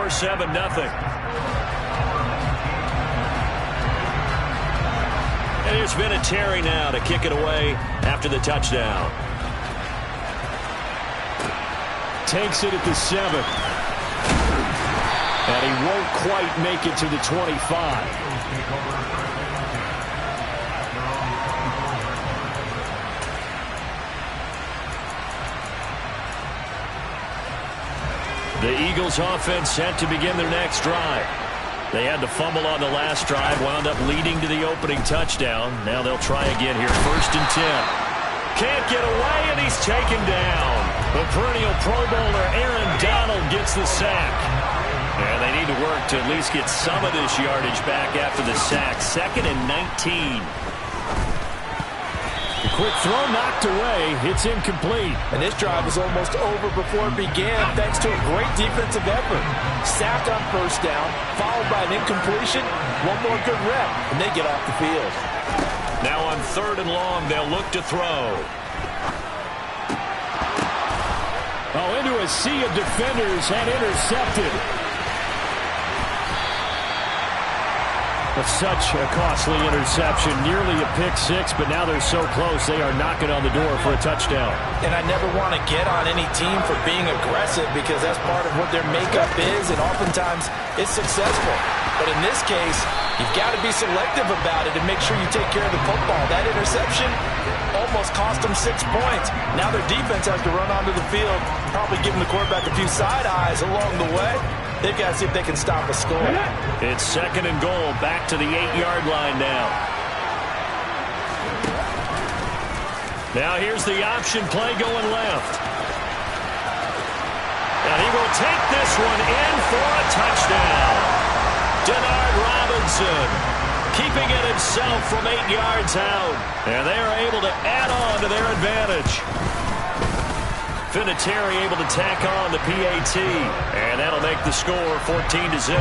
7-0. And it's been a Terry now to kick it away after the touchdown. Takes it at the 7. And he won't quite make it to the 25. The Eagles offense set to begin their next drive. They had to fumble on the last drive, wound up leading to the opening touchdown. Now they'll try again here. 1st and 10. Can't get away, and he's taken down. The perennial Pro Bowler Aaron Donald gets the sack. And they need to work to at least get some of this yardage back after the sack. 2nd and 19. The quick throw knocked away. It's incomplete. And this drive was almost over before it began thanks to a great defensive effort. Sacked on 1st down, followed by an incompletion. One more good rep, and they get off the field. Now on 3rd and long, they'll look to throw. Oh, into a sea of defenders and intercepted. But such a costly interception, nearly a pick-6, but now they're so close they are knocking on the door for a touchdown. And I never want to get on any team for being aggressive because that's part of what their makeup is, and oftentimes it's successful. But in this case, you've got to be selective about it and make sure you take care of the football. That interception almost cost them 6 points. Now their defense has to run onto the field, probably giving the quarterback a few side eyes along the way. They've got to see if they can stop a score. It's 2nd and goal, back to the 8-yard line now. Now here's the option play going left. And he will take this one in for a touchdown. Denard Robinson keeping it himself from 8 yards out. And they are able to add on to their advantage. Vinatieri able to tack on the PAT, and that'll make the score 14-0.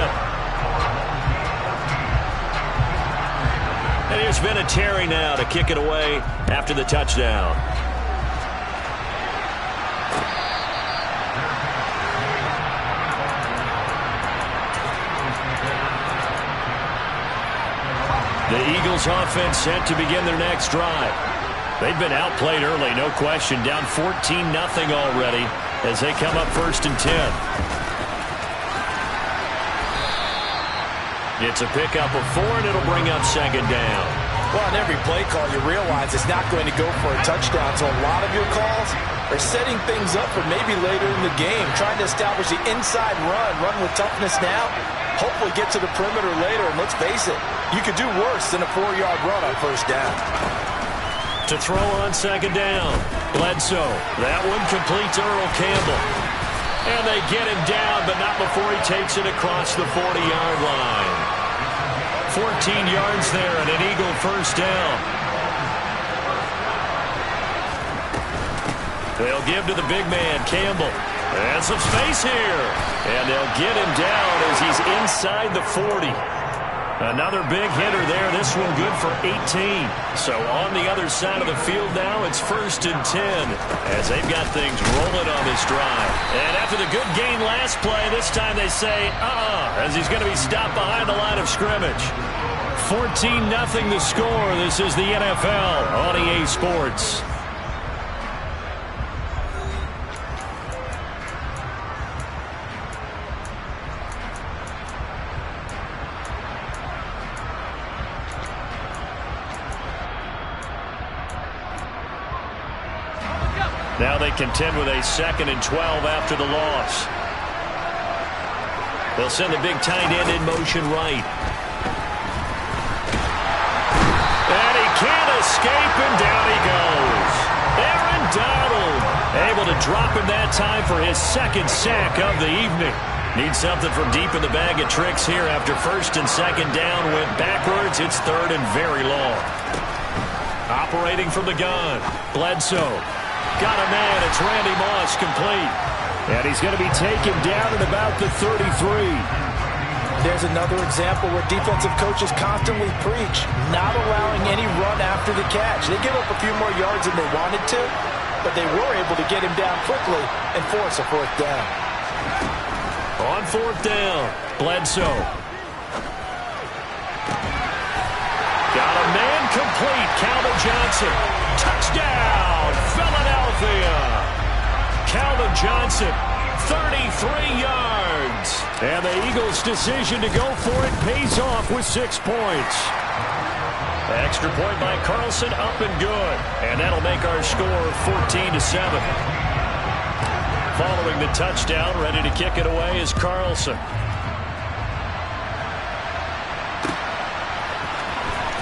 And here's Vinatieri now to kick it away after the touchdown. The Eagles offense set to begin their next drive. They've been outplayed early, no question. Down 14-0 already as they come up 1st and 10. It's a pickup of 4, and it'll bring up 2nd down. Well, on every play call, you realize it's not going to go for a touchdown. So a lot of your calls are setting things up for maybe later in the game, trying to establish the inside run with toughness now, hopefully get to the perimeter later. And let's face it, you could do worse than a 4-yard run on 1st down. To throw on 2nd down, Bledsoe. That one complete to Earl Campbell. And they get him down, but not before he takes it across the 40-yard line. 14 yards there and an Eagle 1st down. They'll give to the big man, Campbell. And some space here. And they'll get him down as he's inside the 40. Another big hitter there. This one good for 18. So on the other side of the field now, it's 1st and 10 as they've got things rolling on this drive. And after the good gain last play, this time they say, as he's going to be stopped behind the line of scrimmage. 14-0 the score. This is the NFL on EA Sports. Now they contend with a 2nd and 12 after the loss. They'll send the big tight end in motion right. And he can't escape, and down he goes. Aaron Donald able to drop him that time for his 2nd sack of the evening. Needs something from deep in the bag of tricks here after 1st and 2nd down. Went backwards. It's 3rd and very long. Operating from the gun, Bledsoe. Got a man. It's Randy Moss complete. And he's going to be taken down at about the 33. There's another example where defensive coaches constantly preach not allowing any run after the catch. They give up a few more yards than they wanted to, but they were able to get him down quickly and force a 4th down. On fourth down, Bledsoe. Got a man complete. Calvin Johnson. Touchdown, Philadelphia. Calvin Johnson, 33 yards. And the Eagles' decision to go for it pays off with 6 points. Extra point by Carlson, up and good. And that'll make our score 14-7. Following the touchdown, ready to kick it away is Carlson.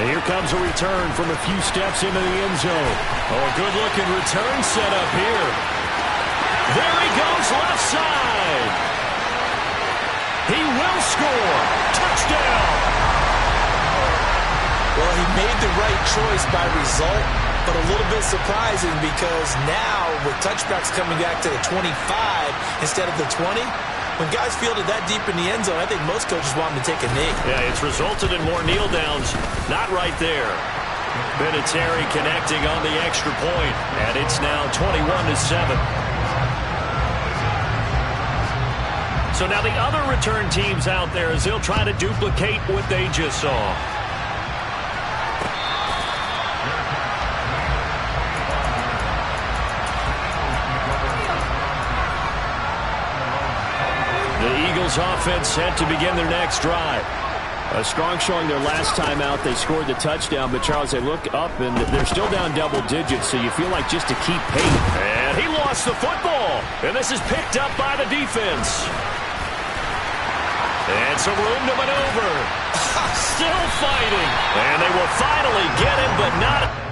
And here comes a return from a few steps into the end zone. Oh, a good-looking return set up here. There he goes, left side. He will score. Touchdown. Well, he made the right choice by result, but a little bit surprising because now with touchbacks coming back to the 25 instead of the 20, when guys field it that deep in the end zone, I think most coaches want them to take a knee. Yeah, it's resulted in more kneel downs. Not right there. Vinatieri connecting on the extra point, and it's now 21-7. So now the other return teams out there as they'll try to duplicate what they just saw. Offense set to begin their next drive. A strong showing their last time out. They scored the touchdown, but Charles, they look up and they're still down double digits, so you feel like just to keep pace. And he lost the football, and this is picked up by the defense. And some room to maneuver. Still fighting. And they will finally get him, but not...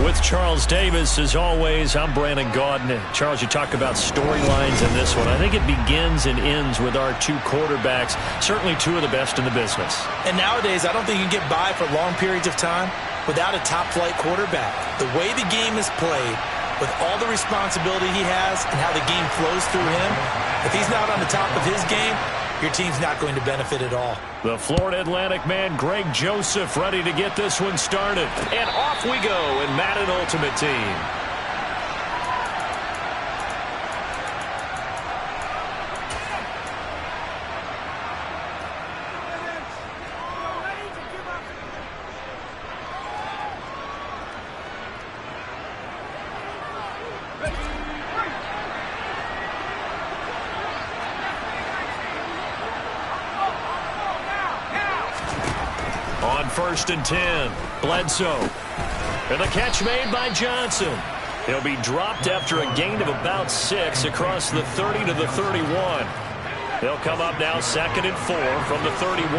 With Charles Davis, as always, I'm Brandon Gaudin. Charles, you talk about storylines in this one. I think it begins and ends with our two quarterbacks, certainly two of the best in the business. And nowadays, I don't think you can get by for long periods of time without a top-flight quarterback. The way the game is played, with all the responsibility he has and how the game flows through him, if he's not on the top of his game, your team's not going to benefit at all. The Florida Atlantic man, Greg Joseph, ready to get this one started. And off we go in Madden Ultimate Team. On 1st and 10, Bledsoe. And the catch made by Johnson. He'll be dropped after a gain of about 6 across the 30 to the 31. They'll come up now 2nd and 4 from the 31.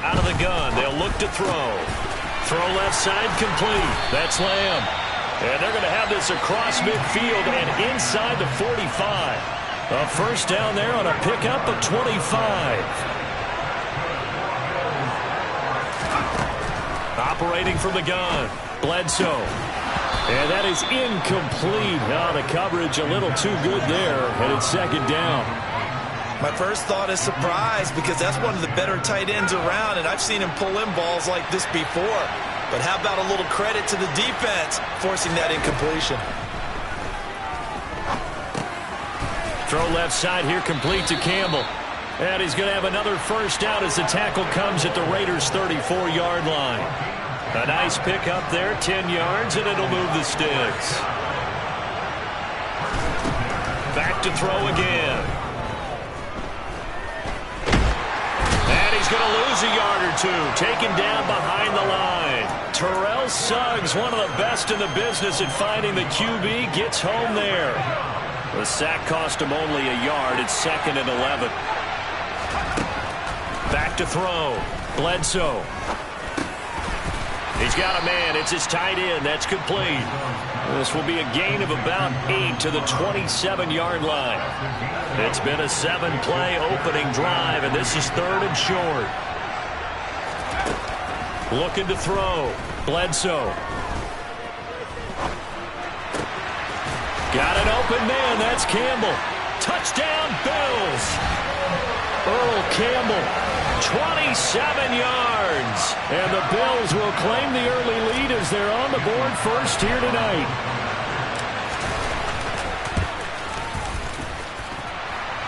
Out of the gun, they'll look to throw. Throw left side complete. That's Lamb. And they're going to have this across midfield and inside the 45. A first down there on a pickup of 25. Operating from the gun, Bledsoe. And that is incomplete. Now the coverage a little too good there, and it's 2nd down. My first thought is surprise, because that's one of the better tight ends around, and I've seen him pull in balls like this before. But how about a little credit to the defense forcing that incompletion? Throw left side here, complete to Campbell. And he's going to have another first down as the tackle comes at the Raiders' 34-yard line. A nice pick up there, 10 yards, and it'll move the sticks. Back to throw again. And he's going to lose a yard or two, taken down behind the line. Terrell Suggs, one of the best in the business at finding the QB, gets home there. The sack cost him only a yard. It's 2nd and 11. Back to throw. Bledsoe. He's got a man. It's his tight end. That's complete. This will be a gain of about 8 to the 27-yard line. It's been a 7-play opening drive, and this is 3rd and short. Looking to throw. Bledsoe. Got an open man. That's Campbell. Touchdown, Bills. Earl Campbell, 27 yards. And the Bills will claim the early lead as they're on the board first here tonight.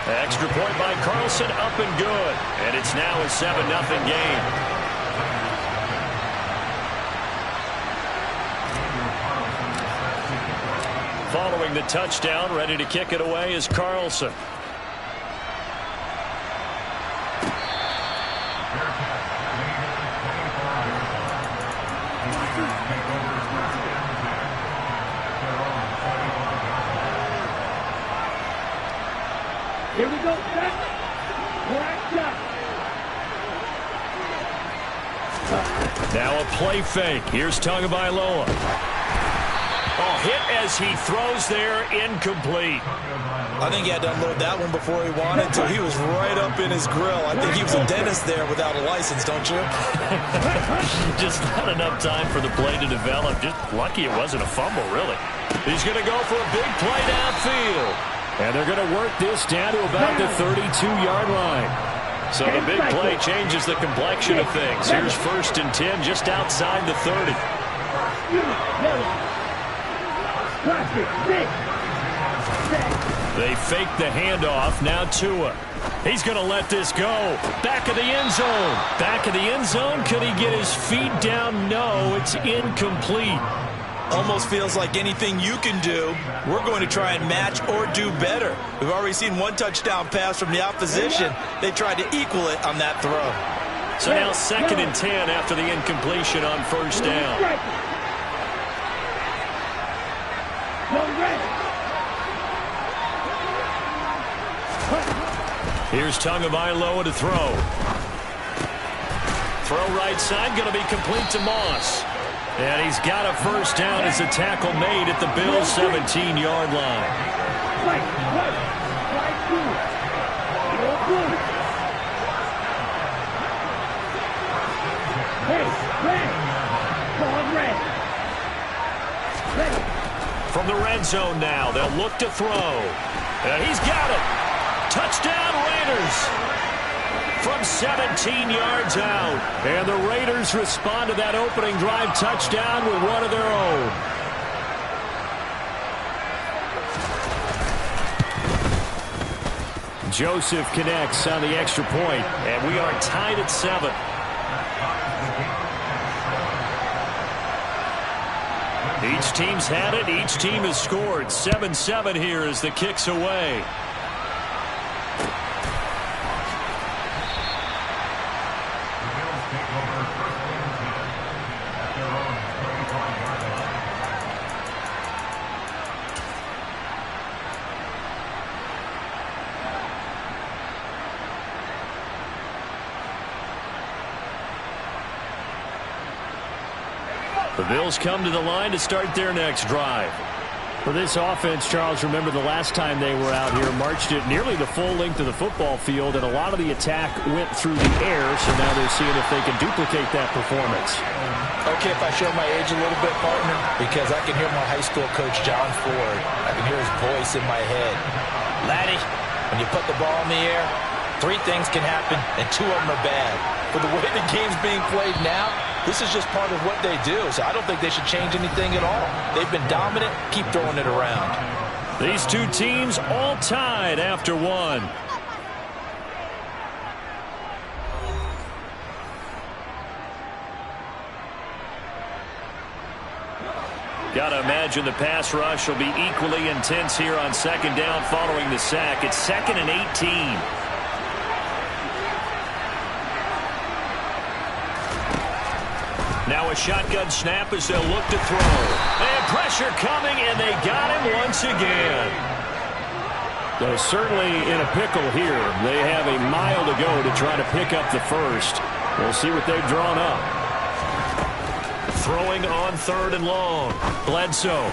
Extra point by Carlson, up and good. And it's now a 7-0 game. Following the touchdown, ready to kick it away is Carlson. Here we go, set. Now a play fake. Here's Tagovailoa. Oh, hit as he throws there, incomplete. I think he had to unload that one before he wanted to. He was right up in his grill. I think he was a dentist there without a license, don't you? Just not enough time for the play to develop. Just lucky it wasn't a fumble, really. He's going to go for a big play downfield. And they're going to work this down to about the 32-yard line. So the big play changes the complexion of things. Here's 1st and 10 just outside the 30. They fake the handoff. Now Tua. He's going to let this go. Back of the end zone. Back of the end zone. Could he get his feet down? No, it's incomplete. Almost feels like anything you can do, we're going to try and match or do better. We've already seen one touchdown pass from the opposition. They tried to equal it on that throw. So now 2nd and 10 after the incompletion on 1st down. Here's Tagovailoa to throw. Throw right side, going to be complete to Moss. And he's got a first down as the tackle made at the Bills' 17-yard line. From the red zone now, they'll look to throw. And he's got it. Touchdown, Raiders. From 17 yards out. And the Raiders respond to that opening drive touchdown with one of their own. Joseph connects on the extra point, and we are tied at 7. Each team's had it. Each team has scored. 7-7 here as the kick's away. The Bills come to the line to start their next drive. For this offense, Charles, remember the last time they were out here, marched it nearly the full length of the football field, and a lot of the attack went through the air, so now they're seeing if they can duplicate that performance. Okay, if I show my age a little bit, partner, because I can hear my high school coach, John Ford. I can hear his voice in my head. Laddie, when you put the ball in the air, 3 things can happen, and 2 of them are bad. For the way the game's being played now, this is just part of what they do, so I don't think they should change anything at all. They've been dominant. Keep throwing it around. These 2 teams all tied after 1. Got to imagine the pass rush will be equally intense here on second down following the sack. It's 2nd and 18. Now a shotgun snap as they'll look to throw. And pressure coming, and they got him once again. They're certainly in a pickle here. They have a mile to go to try to pick up the first. We'll see what they've drawn up. Throwing on 3rd and long. Bledsoe.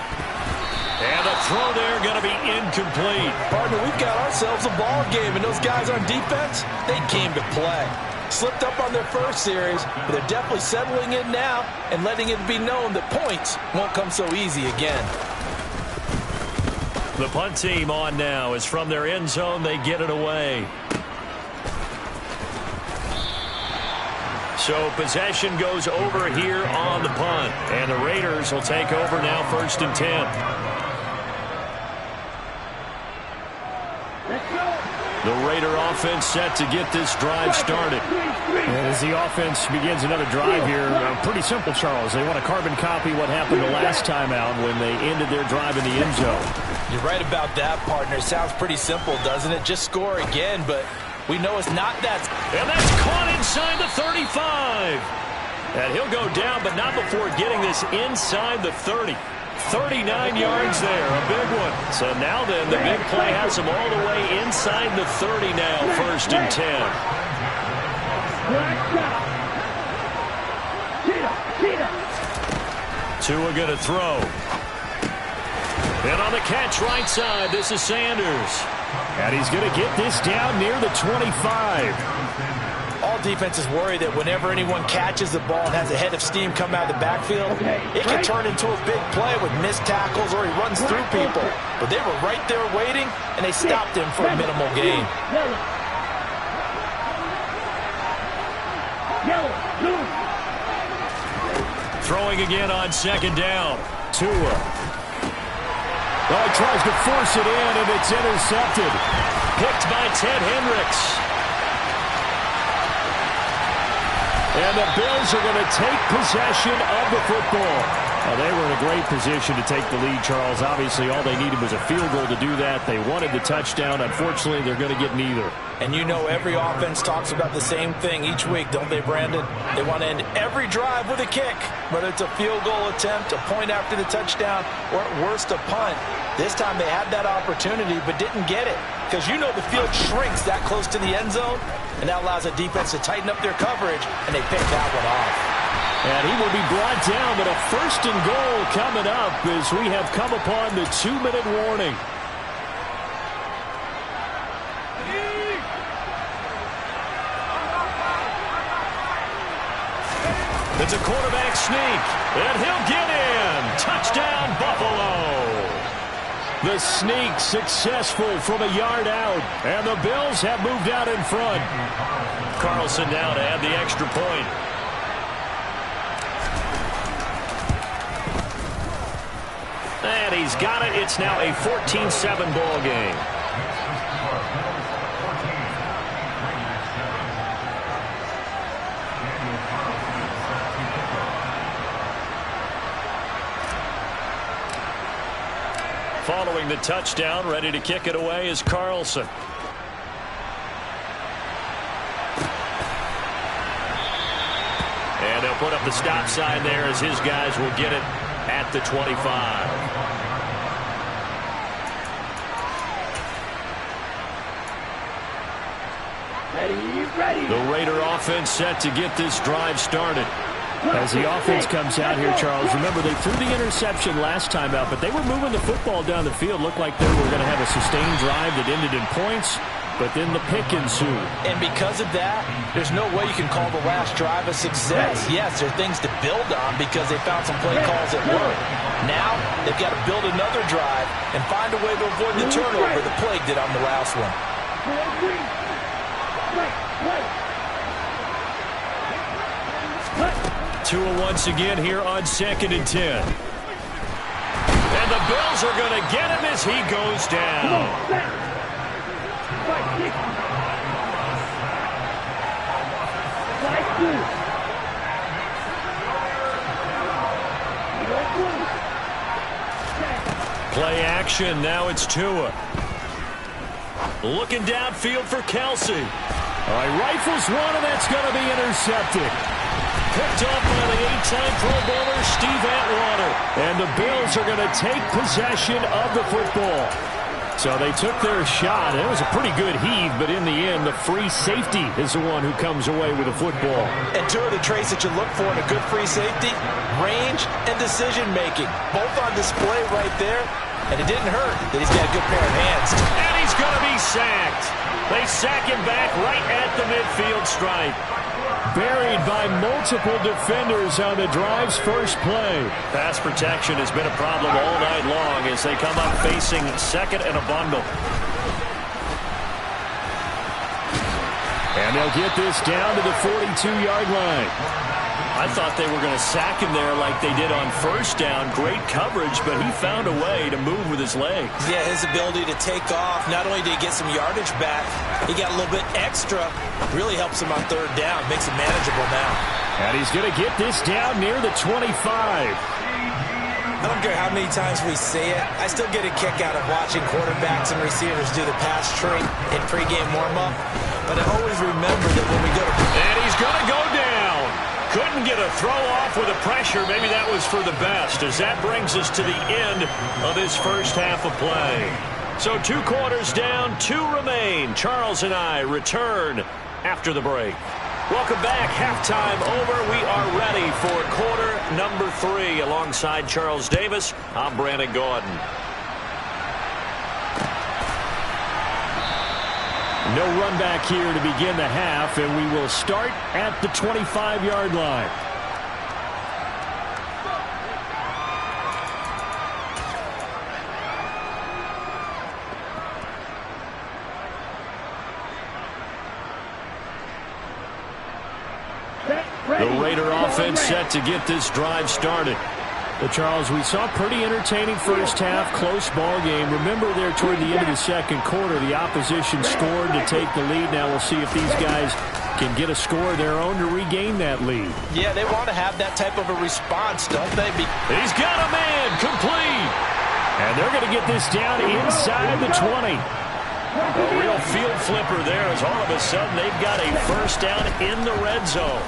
And the throw there going to be incomplete. Partner, we've got ourselves a ball game, and those guys on defense, they came to play. Slipped up on their first series, but they're definitely settling in now and letting it be known that points won't come so easy again. The punt team on now is from their end zone. They get it away. So possession goes over here on the punt. And the Raiders will take over now 1st and 10. The Raider offense set to get this drive started. And as the offense begins another drive here, pretty simple, Charles. They want to carbon copy what happened the last time out when they ended their drive in the end zone. You're right about that, partner. Sounds pretty simple, doesn't it? Just score again, but we know it's not that. And that's caught inside the 35. And he'll go down, but not before getting this inside the 30. 39 yards there, a big one. So now then, the big play has him all the way inside the 30 now, 1st and 10. Tua going to throw. And on the catch right side, this is Sanders. And he's going to get this down near the 25. All defenses worry that whenever anyone catches the ball and has a head of steam come out of the backfield, it can turn into a big play with missed tackles or he runs through people. But they were right there waiting, and they stopped him for a minimal gain. Throwing again on 2nd down. Tua. Well, he tries to force it in, and it's intercepted. Picked by Ted Hendricks. And the Bills are going to take possession of the football. Well, they were in a great position to take the lead, Charles. Obviously, all they needed was a field goal to do that. They wanted the touchdown. Unfortunately, they're going to get neither. And you know every offense talks about the same thing each week, don't they, Brandon? They want to end every drive with a kick, whether it's a field goal attempt, a point after the touchdown, or at worst, a punt. This time they had that opportunity but didn't get it. because you know the field shrinks that close to the end zone, and that allows the defense to tighten up their coverage, and they pick that one off. And he will be brought down, but a 1st and goal coming up as we have come upon the 2-minute warning. It's a quarterback sneak, and he'll get in. Touchdown, Buffalo. The sneak successful from a yard out, and the Bills have moved out in front. Carlson now to add the extra point. And he's got it. It's now a 14-7 ball game. Following the touchdown, ready to kick it away is Carlson. And they'll put up the stop sign there as his guys will get it at the 25. Ready. The Raider offense set to get this drive started. As the offense comes out here, Charles, remember they threw the interception last time out, but they were moving the football down the field. Looked like they were going to have a sustained drive that ended in points, but then the pick ensued. And because of that, there's no way you can call the last drive a success. Yes, there are things to build on because they found some play calls that work. Now, they've got to build another drive and find a way to avoid the turnover the plague did on the last one. 2 once again here on 2nd and 10. And the Bills are going to get him as he goes down. Play action. Now it's Tua. Looking downfield for Kelsey. All right, rifles one, and that's going to be intercepted. Picked up by the 8-time Pro Bowler Steve Atwater. And the Bills are going to take possession of the football. So they took their shot. It was a pretty good heave, but in the end, the free safety is the one who comes away with the football. And 2 of the traits that you look for in a good free safety, range and decision-making. Both on display right there. And it didn't hurt that he's got a good pair of hands. And he's going to be sacked. They sack him back right at the midfield stripe. Buried by multiple defenders on the drive's first play. Pass protection has been a problem all night long as they come up facing 2nd and a bundle. And they'll get this down to the 42-yard line. I thought they were going to sack him there like they did on 1st down. Great coverage, but he found a way to move with his legs. Yeah, his ability to take off. Not only did he get some yardage back, he got a little bit extra. Really helps him on 3rd down. Makes it manageable now. And he's going to get this down near the 25. I don't care how many times we say it. I still get a kick out of watching quarterbacks and receivers do the pass trait in pregame warm-up. But I always remember that when we go to... And he's going to go down. Couldn't get a throw off with the pressure. Maybe that was for the best, as that brings us to the end of this first half of play. So 2 quarters down, 2 remain. Charles and I return after the break. Welcome back. Halftime over. We are ready for quarter number 3. Alongside Charles Davis, I'm Brandon Gordon. No run back here to begin the half, and we will start at the 25-yard line. The Raider offense set to get this drive started. But, Charles, we saw pretty entertaining first half, close ball game. Remember there toward the end of the second quarter, the opposition scored to take the lead. Now we'll see if these guys can get a score of their own to regain that lead. Yeah, they want to have that type of a response, don't they? He's got a man complete. And they're going to get this down inside the 20. A real field flipper there as all of a sudden they've got a first down in the red zone.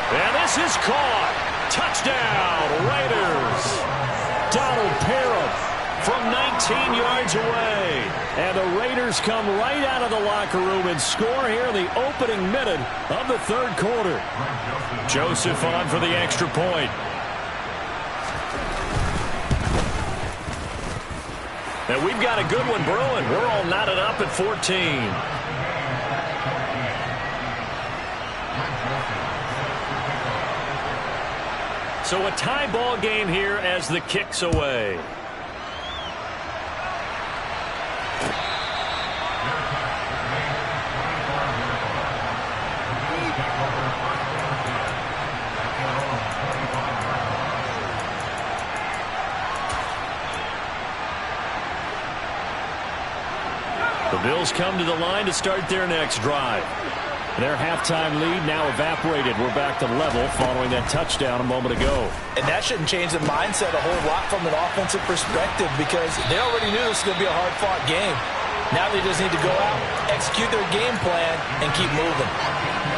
And this is caught. Touchdown, Raiders. Donald Parham from 19 yards away. And the Raiders come right out of the locker room and score here in the opening minute of the third quarter. Joseph on for the extra point. And we've got a good one brewing. We're all knotted up at 14. So a tie ball game here as the kick's away. The Bills come to the line to start their next drive. Their halftime lead now evaporated. We're back to level following that touchdown a moment ago. And that shouldn't change the mindset a whole lot from an offensive perspective because they already knew this was going to be a hard-fought game. Now they just need to go out, execute their game plan, and keep moving.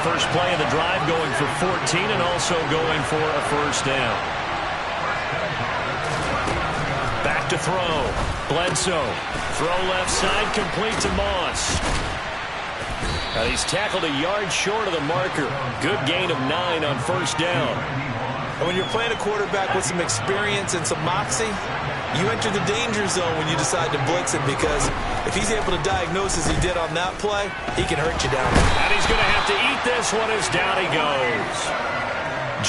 First play of the drive going for 14 and also going for a first down. Back to throw. Bledsoe. Throw left side, complete to Moss. Now he's tackled a yard short of the marker. Good gain of 9 on first down. And when you're playing a quarterback with some experience and some moxie, you enter the danger zone when you decide to blitz him because if he's able to diagnose as he did on that play, he can hurt you down there. And he's going to have to eat this one as down he goes.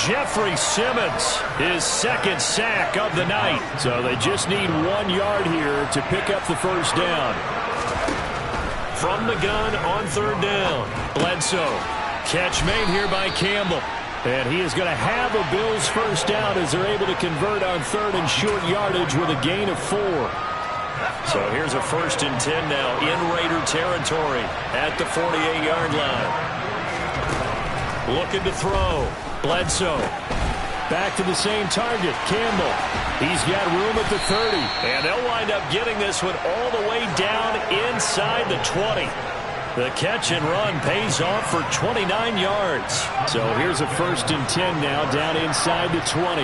Jeffrey Simmons, his second sack of the night. So they just need 1 yard here to pick up the first down. From the gun on third down. Bledsoe. Catch made here by Campbell. And he is going to have a Bills first down as they're able to convert on third and short yardage with a gain of 4. So here's a 1st and 10 now in Raider territory at the 48-yard line. Looking to throw. Bledsoe. Back to the same target. Campbell. He's got room at the 30. And they'll wind up getting this one all the way down inside the 20. The catch and run pays off for 29 yards. So here's a 1st and 10 now down inside the 20.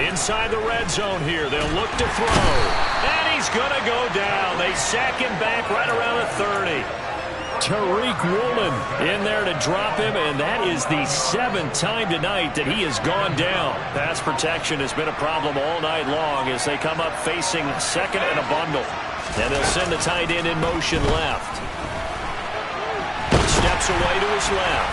Inside the red zone here. They'll look to throw. And he's going to go down. They sack him back right around the 30. Tariq Woolen in there to drop him, and that is the 7th time tonight that he has gone down. Pass protection has been a problem all night long as they come up facing second and a bundle. And they'll send the tight end in motion left. Steps away to his left.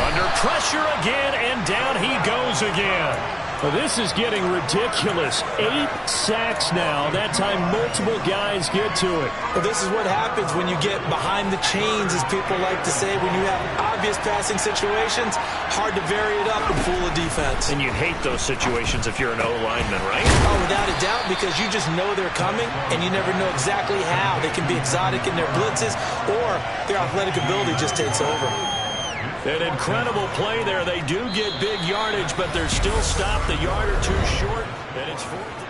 Under pressure again, and down he goes again. Well, this is getting ridiculous. 8 sacks now. That time multiple guys get to it. Well, this is what happens when you get behind the chains, as people like to say. When you have obvious passing situations, hard to vary it up and fool a defense. And you hate those situations if you're an O-lineman, right? Oh, without a doubt, because you just know they're coming, and you never know exactly how. They can be exotic in their blitzes, or their athletic ability just takes over. An incredible play there. They do get big yardage, but they're still stopped a yard or two short, and it's 4th.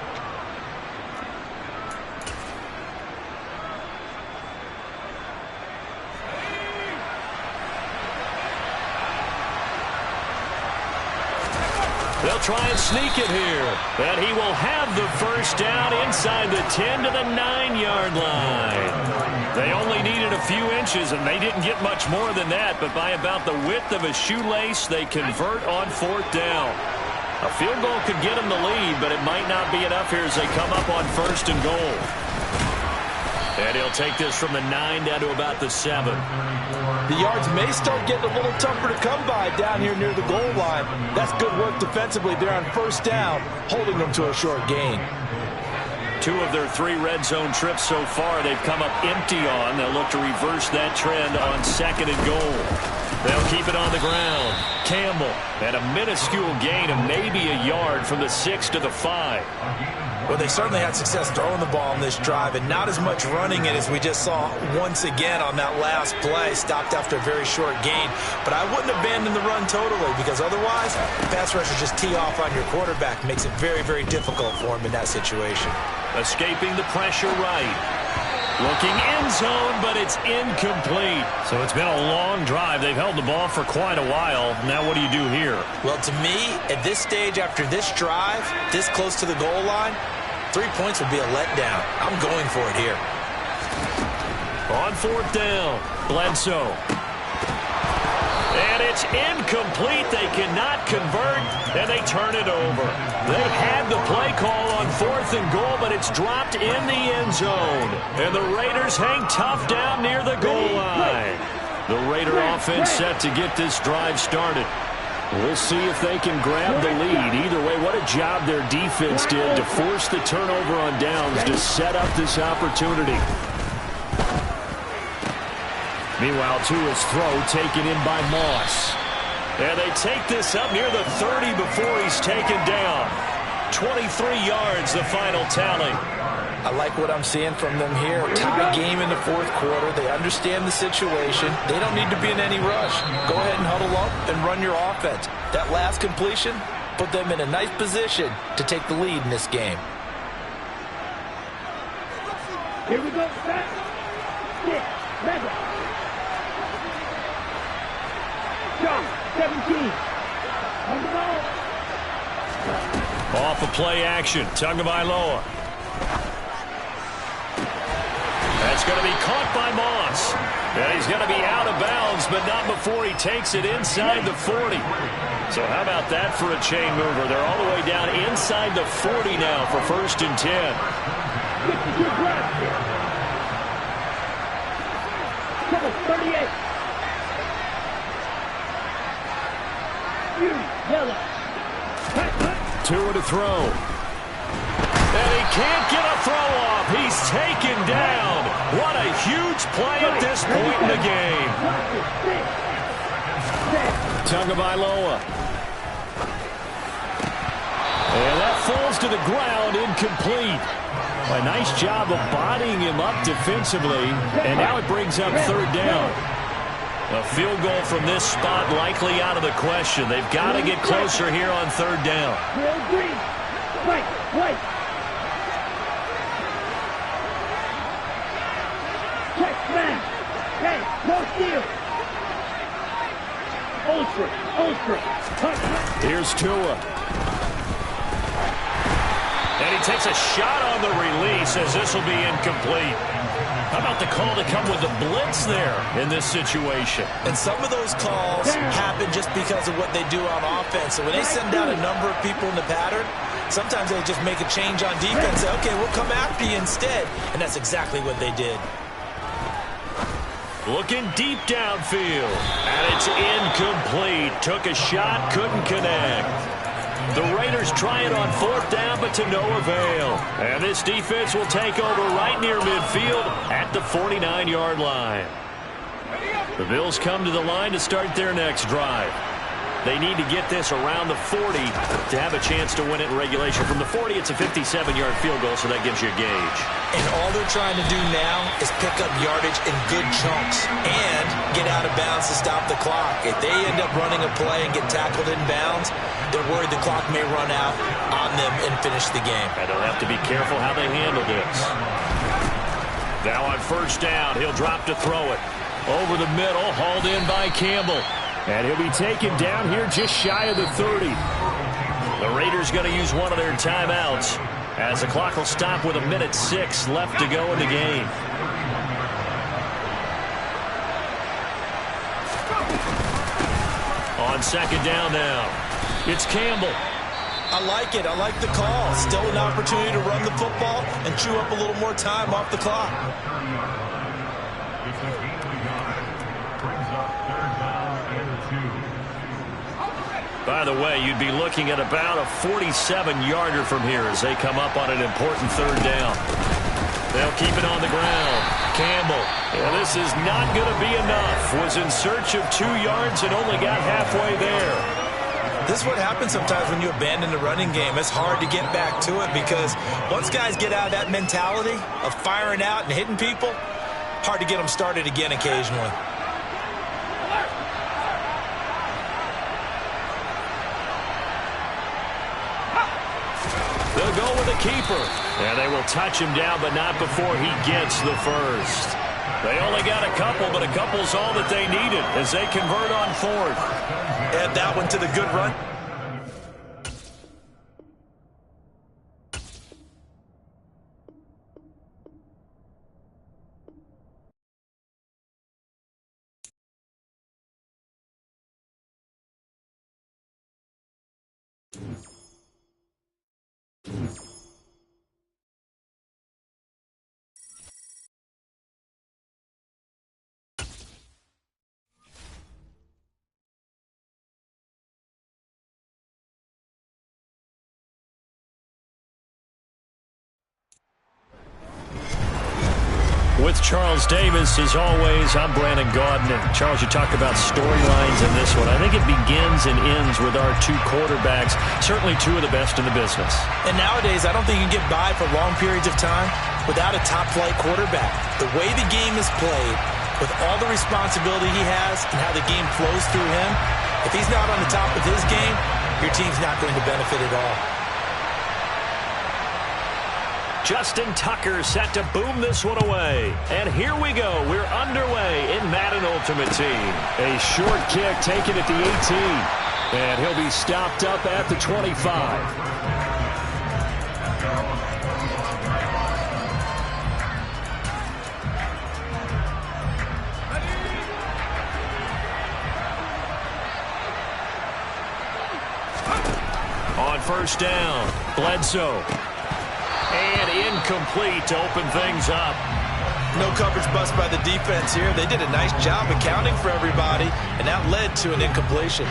They'll try and sneak it here. And he will have the first down inside the 10 to the 9-yard line. They only needed a few inches, and they didn't get much more than that. But by about the width of a shoelace, they convert on 4th down. A field goal could get them the lead, but it might not be enough here as they come up on 1st and goal. And he'll take this from the 9 down to about the 7. The yards may start getting a little tougher to come by down here near the goal line. That's good work defensively there on 1st down, holding them to a short gain. 2 of their 3 red zone trips so far they've come up empty on. They'll look to reverse that trend on 2nd and goal. They'll keep it on the ground. Campbell, and a minuscule gain of maybe a yard from the 6 to the 5. Well, they certainly had success throwing the ball on this drive, and not as much running it as we just saw once again on that last play. Stopped after a very short gain. But I wouldn't abandon the run totally, because otherwise, pass rushers just tee off on your quarterback. Makes it very, very difficult for him in that situation. Escaping the pressure right. Looking end zone, but it's incomplete. So it's been a long drive. They've held the ball for quite a while. Now what do you do here? Well, to me, at this stage, after this drive, this close to the goal line, 3 points would be a letdown. I'm going for it here. On 4th down, Bledsoe. And it's incomplete. They cannot convert, and they turn it over. They had the play call on 4th and goal, but it's dropped in the end zone. And the Raiders hang tough down near the goal line. The Raider offense set to get this drive started. We'll see if they can grab the lead. Either way, what a job their defense did to force the turnover on downs to set up this opportunity. Meanwhile, Tua's throw taken in by Moss. And they take this up near the 30 before he's taken down. 23 yards, the final tally. I like what I'm seeing from them here. Tie game in the 4th quarter. They understand the situation. They don't need to be in any rush. Go ahead and huddle up and run your offense. That last completion put them in a nice position to take the lead in this game. Here we go. 6, 7. John, 17. On the ball. Off of play action. Tagovailoa. That's going to be caught by Moss. And he's going to be out of bounds, but not before he takes it inside the 40. So how about that for a chain mover? They're all the way down inside the 40 now for 1st and 10. 52 grabs here. 38. Yellow. Tua to throw. And he can't get a throw off. He's taken down. What a huge play at this point in the game. Tagovailoa. And that falls to the ground, incomplete. A nice job of bodying him up defensively. And now it brings up 3rd down. A field goal from this spot likely out of the question. They've got to get closer here on 3rd down. Wait. Check man. Hey, no steal. Ultra. Here's Tua. And he takes a shot on the release as this will be incomplete. How about the call to come with the blitz there in this situation? And some of those calls happen just because of what they do on offense. So when they send out a number of people in the pattern, sometimes they just make a change on defense. Say, okay, we'll come after you instead. And that's exactly what they did. Looking deep downfield. And it's incomplete. Took a shot, couldn't connect. The Raiders try it on 4th down, but to no avail. And this defense will take over right near midfield at the 49-yard line. The Bills come to the line to start their next drive. They need to get this around the 40 to have a chance to win it in regulation. From the 40, it's a 57-yard field goal, so that gives you a gauge. And all they're trying to do now is pick up yardage in good chunks and get out of bounds to stop the clock. If they end up running a play and get tackled in bounds, they're worried the clock may run out on them and finish the game. And they'll have to be careful how they handle this. Now on 1st down, he'll drop to throw it. Over the middle, hauled in by Campbell. And he'll be taken down here just shy of the 30. The Raiders going to use one of their timeouts as the clock will stop with 1:06 left to go in the game. On 2nd down now, it's Campbell. I like it. I like the call. Still an opportunity to run the football and chew up a little more time off the clock. By the way, you'd be looking at about a 47-yarder from here as they come up on an important 3rd down. They'll keep it on the ground. Campbell, and this is not going to be enough. Was in search of 2 yards and only got halfway there. This is what happens sometimes when you abandon the running game. It's hard to get back to it because once guys get out of that mentality of firing out and hitting people, hard to get them started again occasionally. They'll will go with a keeper. And they will touch him down, but not before he gets the first. They only got a couple, but a couple's all that they needed as they convert on fourth. Add that one to the good run. With Charles Davis, as always, I'm Brandon Gaudin. And Charles, you talk about storylines in this one. I think it begins and ends with our two quarterbacks, certainly two of the best in the business. And nowadays, I don't think you can get by for long periods of time without a top-flight quarterback. The way the game is played, with all the responsibility he has and how the game flows through him, if he's not on the top of his game, your team's not going to benefit at all. Justin Tucker set to boom this one away. And here we go. We're underway in Madden Ultimate Team. A short kick taken at the 18. And he'll be stopped up at the 25. On first down, Bledsoe. And incomplete to open things up. No coverage bust by the defense here. They did a nice job accounting for everybody, and that led to an incompletion.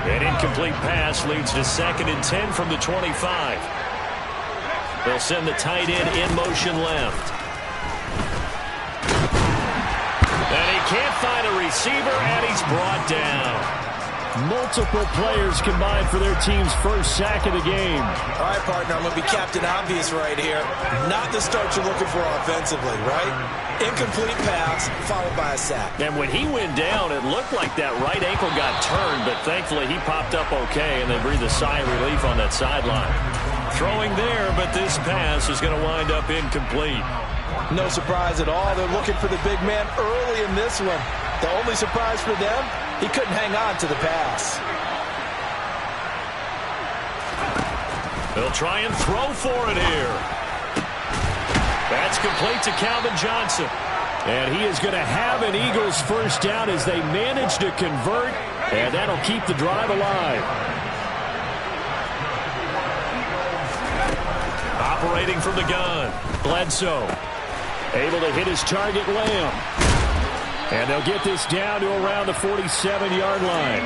An incomplete pass leads to 2nd and 10 from the 25. They'll send the tight end in motion left. And he can't find a receiver, and he's brought down. Multiple players combined for their team's first sack of the game. All right, partner, I'm going to be Captain Obvious right here. Not the start you're looking for offensively, right? Incomplete pass followed by a sack. And when he went down, it looked like that right ankle got turned, but thankfully he popped up okay, and they breathed a sigh of relief on that sideline. Throwing there, but this pass is going to wind up incomplete. No surprise at all. They're looking for the big man early in this one. The only surprise for them, he couldn't hang on to the pass. They'll try and throw for it here. That's complete to Calvin Johnson. And he is going to have an Eagles first down as they manage to convert, and that'll keep the drive alive. Operating from the gun, Bledsoe. Able to hit his target, Lamb. And they'll get this down to around the 47-yard line.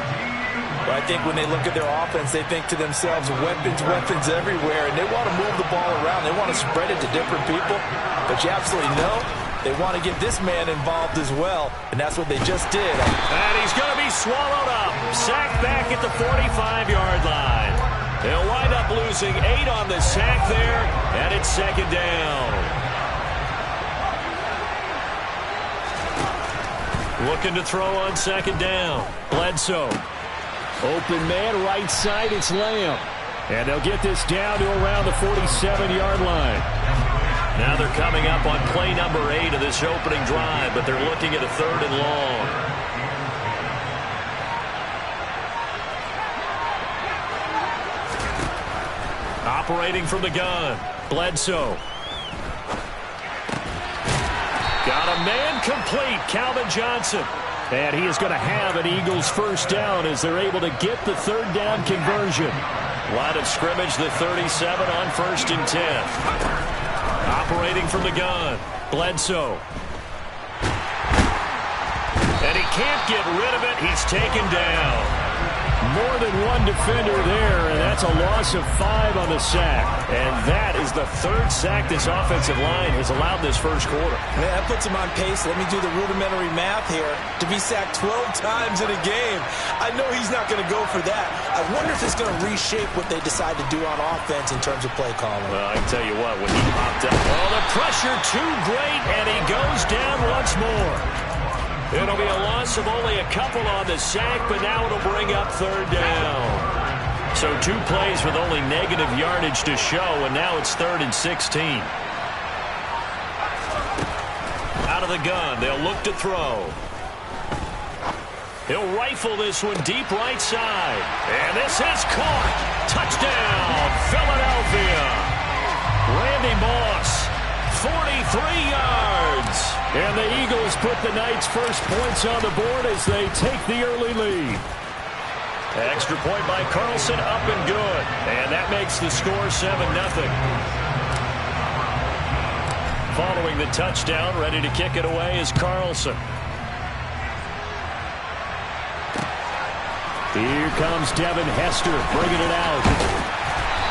Well, I think when they look at their offense, they think to themselves, weapons, weapons everywhere, and they want to move the ball around. They want to spread it to different people. But you absolutely know they want to get this man involved as well, and that's what they just did. And he's going to be swallowed up. Sacked back at the 45-yard line. They'll wind up losing 8 on the sack there, and it's 2nd down. Looking to throw on 2nd down. Bledsoe. Open man, right side, it's Lamb. And they'll get this down to around the 47-yard line. Now they're coming up on play number 8 of this opening drive, but they're looking at a 3rd and long. Operating from the gun, Bledsoe. Got a man complete, Calvin Johnson. And he is going to have an Eagles first down as they're able to get the 3rd down conversion. Line of scrimmage, the 37 on 1st and 10. Operating from the gun, Bledsoe. And he can't get rid of it. He's taken down. More than one defender there, and that's a loss of 5 on the sack. And that is the 3rd sack this offensive line has allowed this first quarter. Man, that puts him on pace. Let me do the rudimentary math here. To be sacked 12 times in a game, I know he's not going to go for that. I wonder if it's going to reshape what they decide to do on offense in terms of play calling. Well, I can tell you what, when he popped up, oh, the pressure too great, and he goes down once more. It'll be a loss of only a couple on the sack, but now it'll bring up 3rd down. So So 2 plays with only negative yardage to show, and now it's 3rd and 16. Out of the gun, they'll look to throw. He'll rifle this one deep right side. And this is caught. Touchdown, Philadelphia. Randy Moss, 43 yards. And the Eagles put the Knights' first points on the board as they take the early lead. Extra point by Carlson, up and good. And that makes the score 7-0. Following the touchdown, ready to kick it away is Carlson. Here comes Devin Hester bringing it out.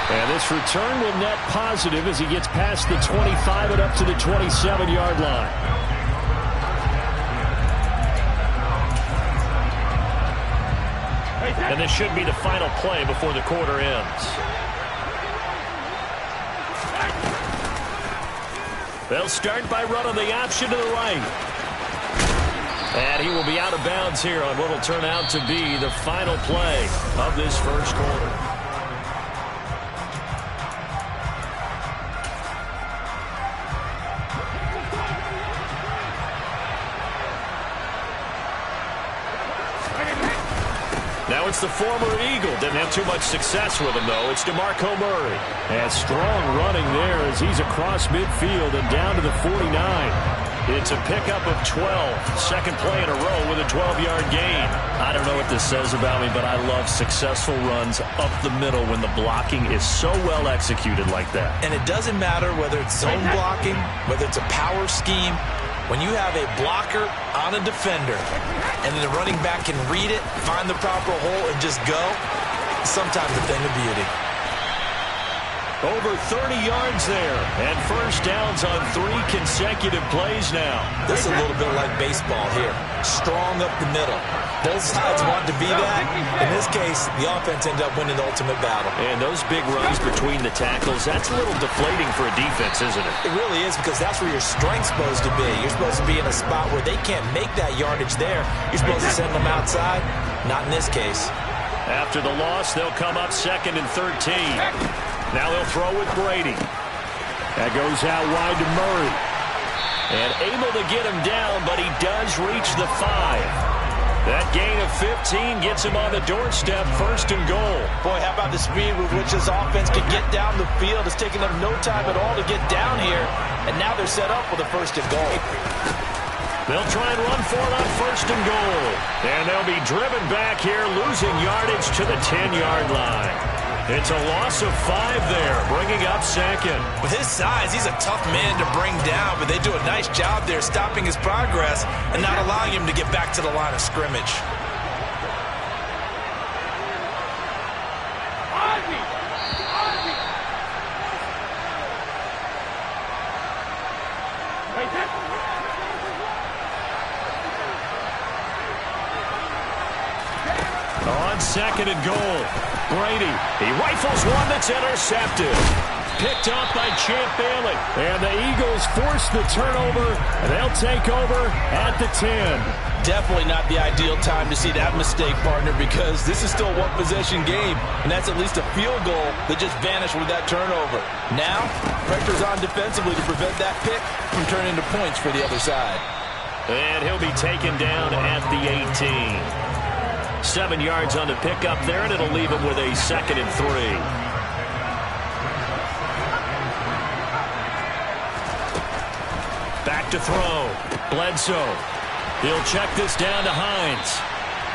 And this return will net positive as he gets past the 25 and up to the 27-yard line. And this should be the final play before the quarter ends. They'll start by running the option to the right. And he will be out of bounds here on what will turn out to be the final play of this first quarter. Now it's the former Eagle. Didn't have too much success with him, though. It's DeMarco Murray. And strong running there as he's across midfield and down to the 49. It's a pickup of 12. Second play in a row with a 12-yard gain. I don't know what this says about me, but I love successful runs up the middle when the blocking is so well executed like that. And it doesn't matter whether it's zone blocking, whether it's a power scheme. When you have a blocker on a defender and then the running back can read it, find the proper hole, and just go, sometimes a thing of beauty. Over 30 yards there, and first downs on 3 consecutive plays now. This is a little bit like baseball here. Strong up the middle. Both sides want to be that. In this case, the offense ended up winning the ultimate battle. And those big runs between the tackles, that's a little deflating for a defense, isn't it? It really is, because that's where your strength's supposed to be. You're supposed to be in a spot where they can't make that yardage there. You're supposed to send them outside. Not in this case. After the loss, they'll come up 2nd and 13. Now they'll throw with Brady. That goes out wide to Murray. And able to get him down, but he does reach the 5. That gain of 15 gets him on the doorstep, 1st and goal. Boy, how about the speed with which this offense can get down the field? It's taking them no time at all to get down here. And now they're set up with a 1st and goal. They'll try and run for it on 1st and goal. And they'll be driven back here, losing yardage to the 10-yard line. It's a loss of 5 there, bringing up 2nd. With his size, he's a tough man to bring down, but they do a nice job there stopping his progress and not allowing him to get back to the line of scrimmage. On 2nd and goal. Brady, he rifles one that's intercepted. Picked up by Champ Bailey. And the Eagles force the turnover, and they'll take over at the 10. Definitely not the ideal time to see that mistake, partner, because this is still a one-possession game, and that's at least a field goal that just vanished with that turnover. Now, pressure's on defensively to prevent that pick from turning into points for the other side. And he'll be taken down at the 18. 7 yards on the pickup there, and it'll leave him with a 2nd and 3. Back to throw. Bledsoe. He'll check this down to Hines.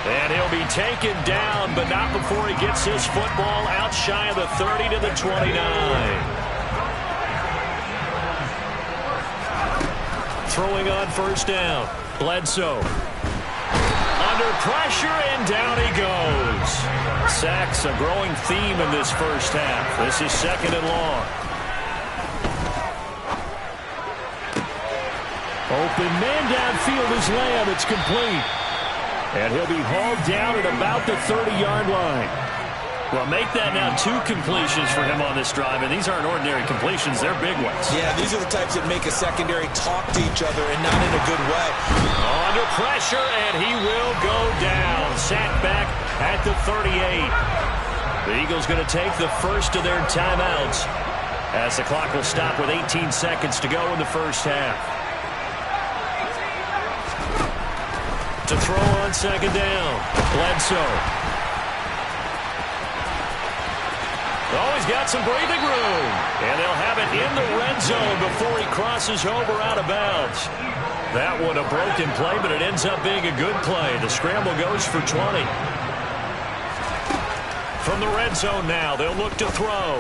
And he'll be taken down, but not before he gets his football out shy of the 30 to the 29. Throwing on 1st down. Bledsoe. Under pressure, and down he goes. Sacks, a growing theme in this first half. This is 2nd and long. Open man downfield is Lamb. It's complete. And he'll be hauled down at about the 30-yard line. Well, make that now 2 completions for him on this drive, and these aren't ordinary completions. They're big ones. Yeah, these are the types that make a secondary talk to each other, and not in a good way. Under pressure, and he will go down. Sacked back at the 38. The Eagles going to take the first of their timeouts as the clock will stop with 18 seconds to go in the first half. To throw on second down, Bledsoe. Oh, he's got some breathing room. And they'll have it in the red zone before he crosses over out of bounds. That one a broken play, but it ends up being a good play. The scramble goes for 20. From the red zone now, they'll look to throw.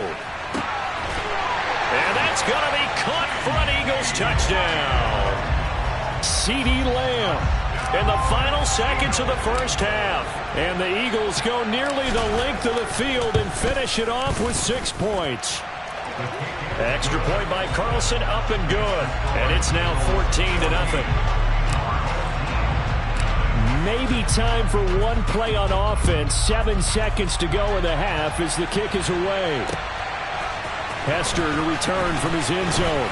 And that's going to be caught for an Eagles touchdown. CeeDee Lamb in the final seconds of the first half. And the Eagles go nearly the length of the field and finish it off with 6 points. Extra point by Carlson, up and good. And it's now 14-0. Maybe time for one play on offense. 7 seconds to go in the half as the kick is away. Hester to return from his end zone.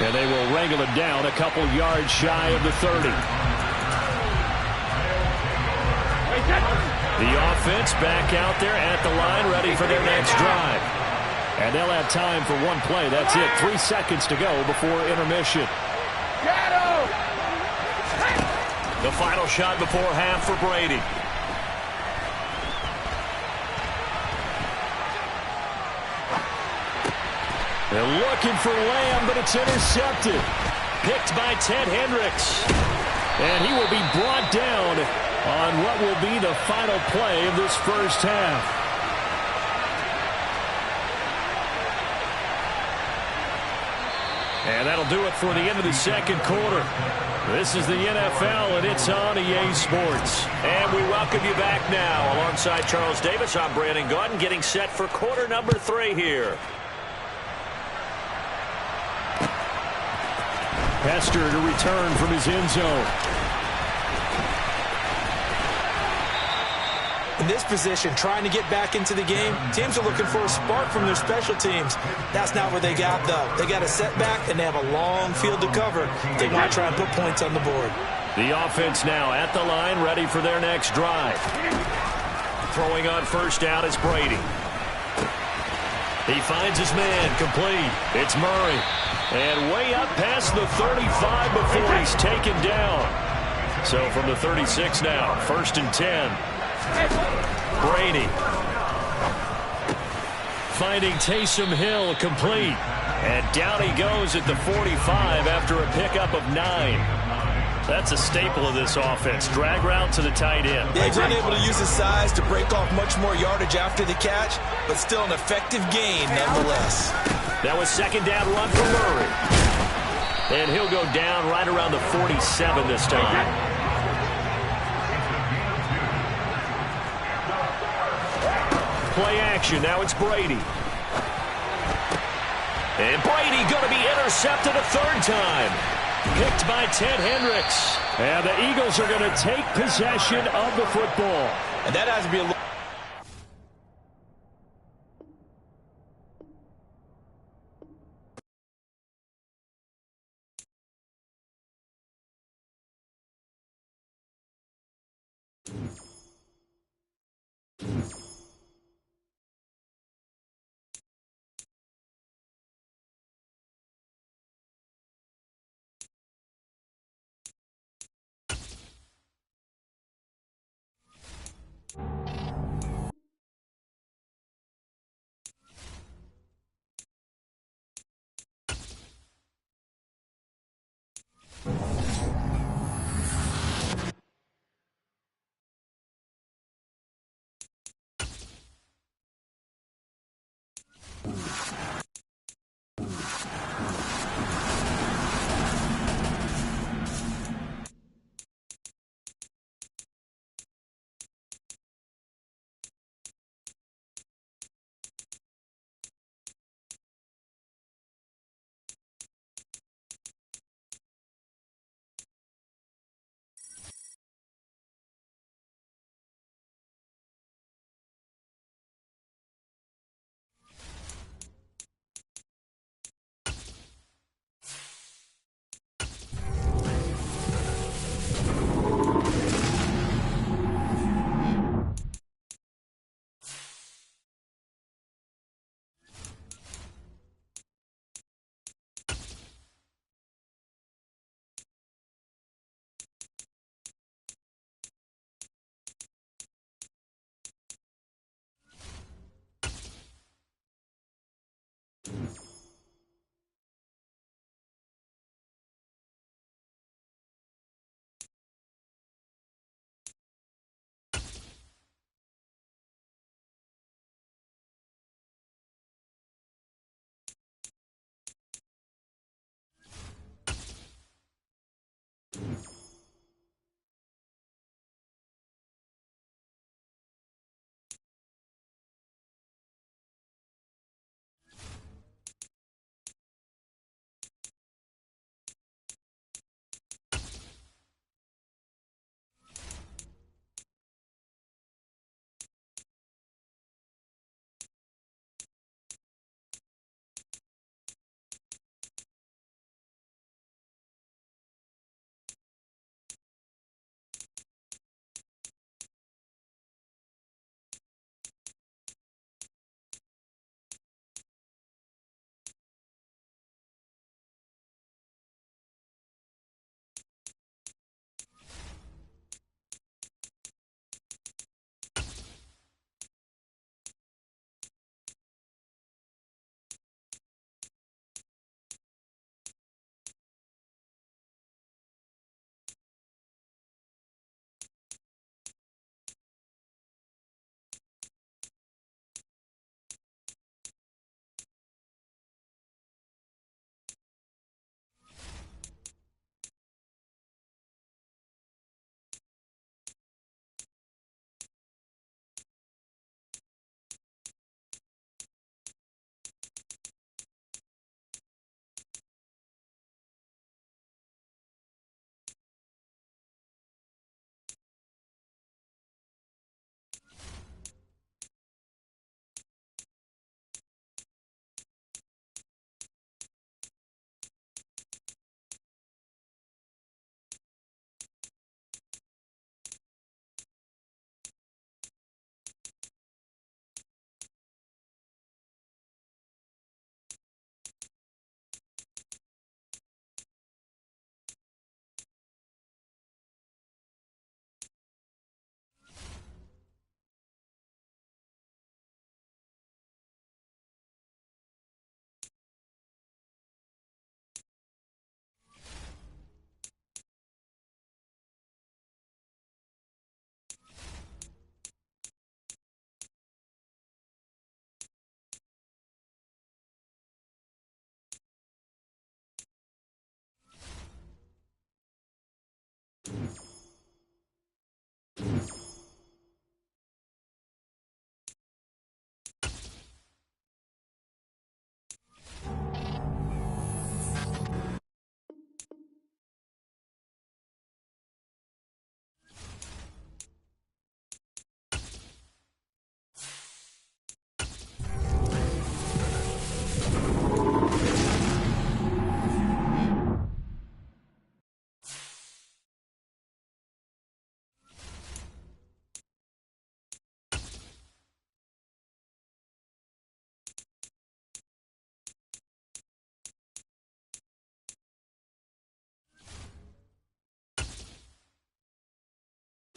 And they will wrangle it down a couple yards shy of the 30. The offense back out there at the line, ready for their next drive. And they'll have time for one play. That's it. 3 seconds to go before intermission. The final shot before half for Brady. They're looking for Lamb, but it's intercepted. Picked by Ted Hendricks. And he will be brought down on what will be the final play of this first half. And that'll do it for the end of the second quarter. This is the NFL, and it's on EA Sports. And we welcome you back now. Alongside Charles Davis, I'm Brandon Gaudin, getting set for quarter number 3 here. Hester to return from his end zone. In this position, trying to get back into the game, teams are looking for a spark from their special teams. That's not what they got, though. They got a setback, and they have a long field to cover. They want to try and put points on the board. The offense now at the line, ready for their next drive. Throwing on first down is Brady. He finds his man, complete. It's Murray. And way up past the 35 before he's taken down. So from the 36 now, 1st and 10. Brady finding Taysom Hill, complete. And down he goes at the 45 after a pickup of 9. That's a staple of this offense. Drag route to the tight end. Yeah, he's unable to use his size to break off much more yardage after the catch, but still an effective gain nonetheless. That was second down run for Murray. And he'll go down right around the 47 this time. Play action. Now it's Brady. And Brady going to be intercepted a 3rd time. Picked by Ted Hendricks. And the Eagles are going to take possession of the football. And that has to be a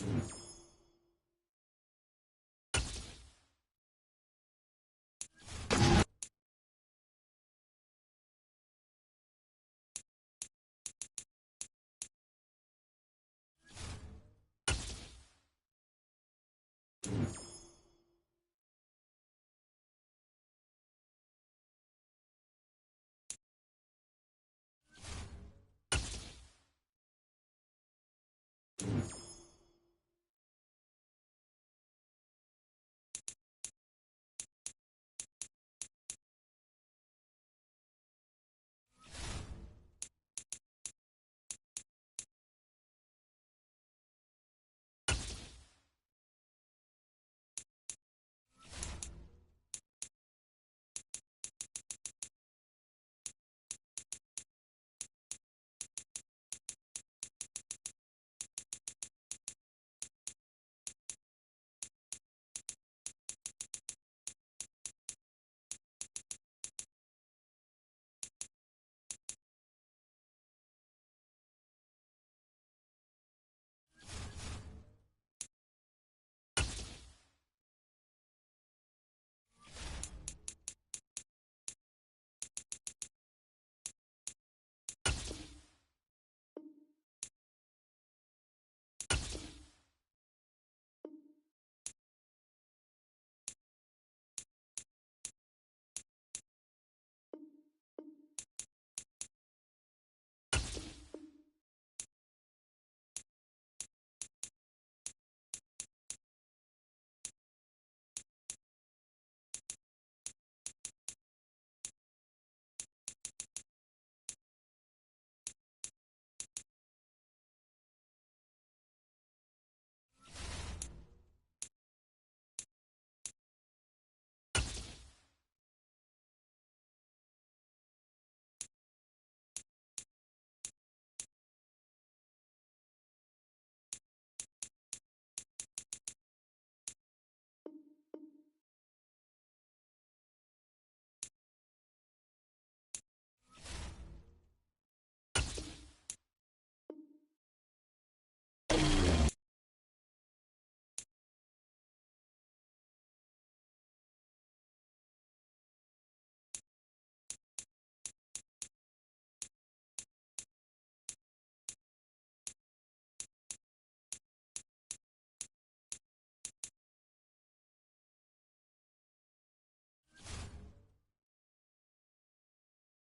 you